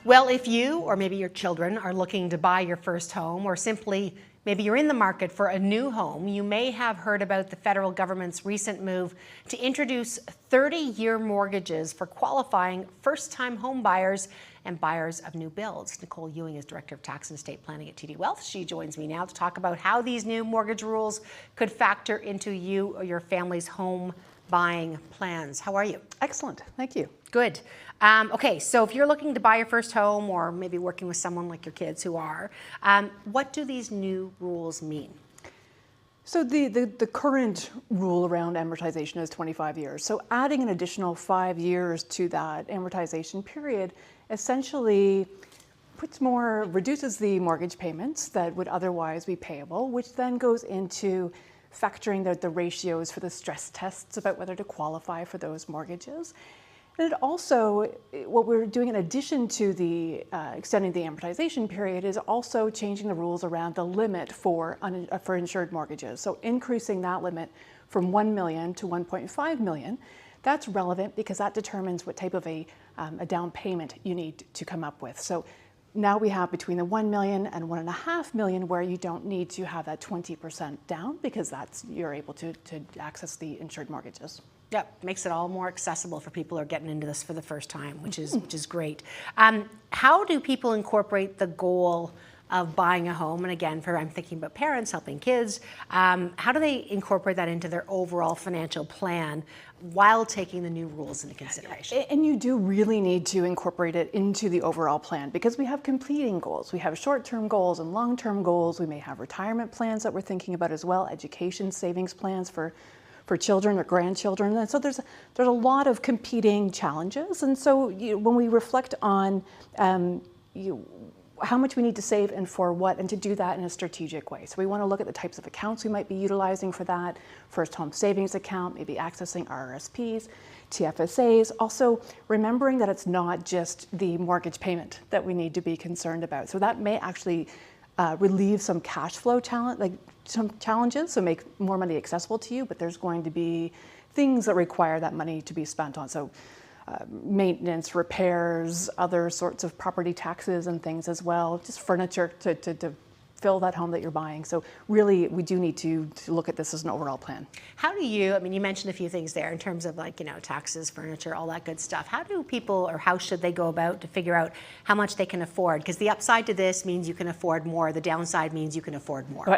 Well, if you or maybe your children are looking to buy your first home, or simply maybe you're in the market for a new home, you may have heard about the federal government's recent move to introduce 30-year mortgages for qualifying first-time home buyers and buyers of new builds. Nicole Ewing is Director of Tax and Estate Planning at TD Wealth. She joins me now to talk about how these new mortgage rules could factor into you or your family's home buying plans. How are you? Excellent, thank you. Good. Okay, so if you're looking to buy your first home, or maybe working with someone like your kids who are, what do these new rules mean? So the current rule around amortization is 25 years. So adding an additional 5 years to that amortization period essentially reduces the mortgage payments that would otherwise be payable, which then goes into factoring the ratios for the stress tests about whether to qualify for those mortgages. And it also, what we're doing in addition to the extending the amortization period, is also changing the rules around the limit for insured mortgages. So increasing that limit from 1 million to 1.5 million. That's relevant because that determines what type of a down payment you need to come up with. So now we have between the 1 million and 1.5 million where you don't need to have that 20% down, because you're able to access the insured mortgages. Yep, makes it all more accessible for people who are getting into this for the first time, which is great. How do people incorporate the goal of buying a home? And again, I'm thinking about parents helping kids. How do they incorporate that into their overall financial plan while taking the new rules into consideration? And you do really need to incorporate it into the overall plan, because we have competing goals. We have short-term goals and long-term goals. We may have retirement plans that we're thinking about as well, education savings plans for children or grandchildren. And so there's a lot of competing challenges. And so when we reflect on how much we need to save and for what, and to do that in a strategic way. So we want to look at the types of accounts we might be utilizing for that. First home savings account, maybe accessing RRSPs, TFSAs. Also remembering that it's not just the mortgage payment that we need to be concerned about. So that may actually relieve some cash flow some challenges, so make more money accessible to you, but there's going to be things that require that money to be spent on. So maintenance, repairs, other sorts of property taxes and things as well, just furniture to fill that home that you're buying. So really, we do need to look at this as an overall plan. How do you, you mentioned a few things there in terms of taxes, furniture, all that good stuff. How do people, or how should they go about to figure out how much they can afford? Because the upside to this means you can afford more. The downside means you can afford more.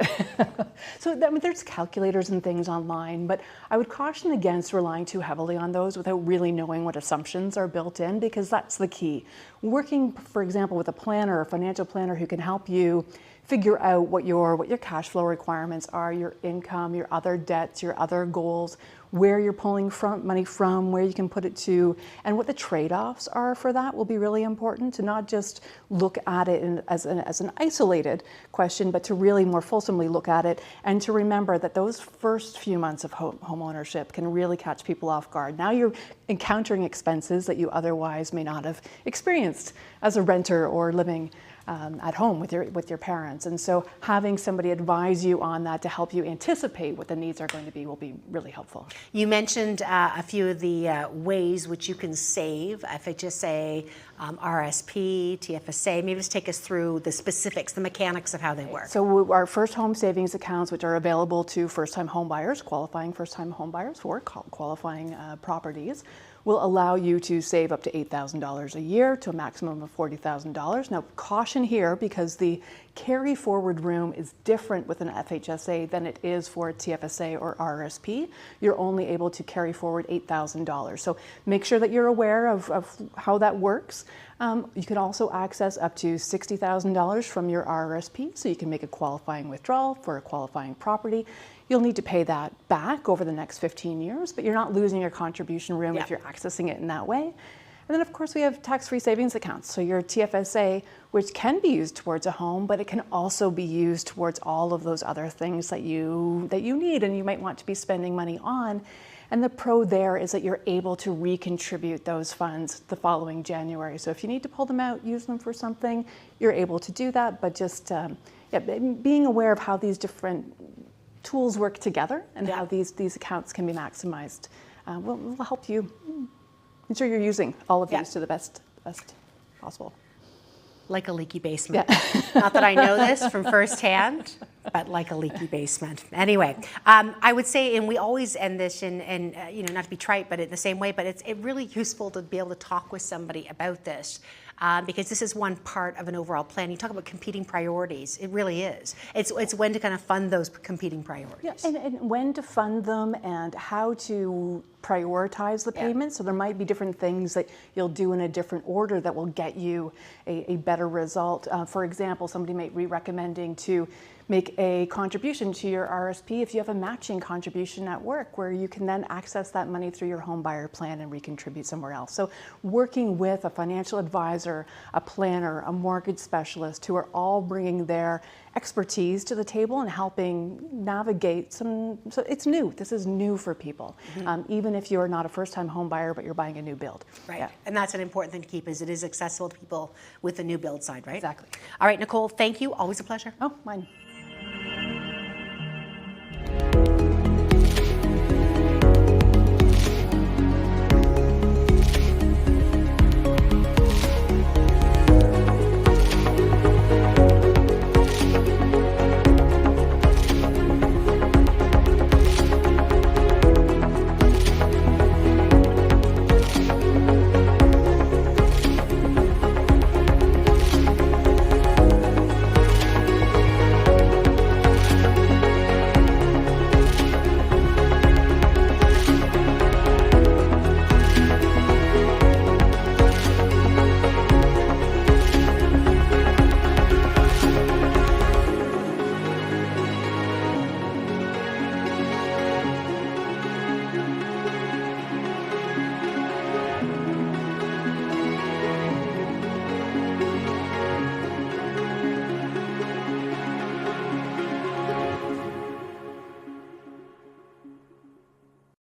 So there's calculators and things online, but I would caution against relying too heavily on those without really knowing what assumptions are built in, because that's the key. Working, for example, with a planner or a financial planner who can help you figure out what your cash flow requirements are, your income, your other debts, your other goals, where you're pulling money from, where you can put it to, and what the trade-offs are for that will be really important, to not just look at it as an isolated question, but to really more fulsomely look at it, and to remember that those first few months of home ownership can really catch people off guard. Now you're encountering expenses that you otherwise may not have experienced as a renter or living at home with your parents. And so having somebody advise you on that to help you anticipate what the needs are going to be will be really helpful. You mentioned a few of the ways which you can save, FHSA, RSP, TFSA. Maybe just take us through the specifics, the mechanics of how they work. So our first home savings accounts, which are available to first-time home buyers, qualifying first-time home buyers for qualifying properties, will allow you to save up to $8,000 a year to a maximum of $40,000. Now, caution here, because the carry forward room is different with an FHSA than it is for a TFSA or RRSP. You're only able to carry forward $8,000. So make sure that you're aware of how that works. You can also access up to $60,000 from your RRSP, so you can make a qualifying withdrawal for a qualifying property. You'll need to pay that back over the next 15 years, but you're not losing your contribution room if you're accessing it in that way. And then, of course, we have tax-free savings accounts. So your TFSA, which can be used towards a home, but it can also be used towards all of those other things that you need and you might want to be spending money on. And the pro there is that you're able to recontribute those funds the following January. So if you need to pull them out, use them for something, you're able to do that. But just being aware of how these different tools work together and how these accounts can be maximized will help you ensure you're using all of these to the best possible. Like a leaky basement. Not that I know this from firsthand, but like a leaky basement. Anyway, I would say, and we always end this in not to be trite, but in the same way, but it's really useful to be able to talk with somebody about this. Because this is one part of an overall plan. You talk about competing priorities. It really is. It's when to kind of fund those competing priorities. Yeah, and when to fund them and how to prioritize the payments. So there might be different things that you'll do in a different order that will get you a better result. For example, somebody might be recommending to make a contribution to your RSP if you have a matching contribution at work, where you can then access that money through your home buyer plan and recontribute somewhere else. So working with a financial advisor, a planner, a mortgage specialist, who are all bringing their expertise to the table and helping navigate so it's new. This is new for people. Even if you're not a first-time home buyer, but you're buying a new build. Right, Yeah. and that's an important thing to keep, is it is accessible to people with the new build side, right? Exactly. All right, Nicole, thank you. Always a pleasure. Oh, mine.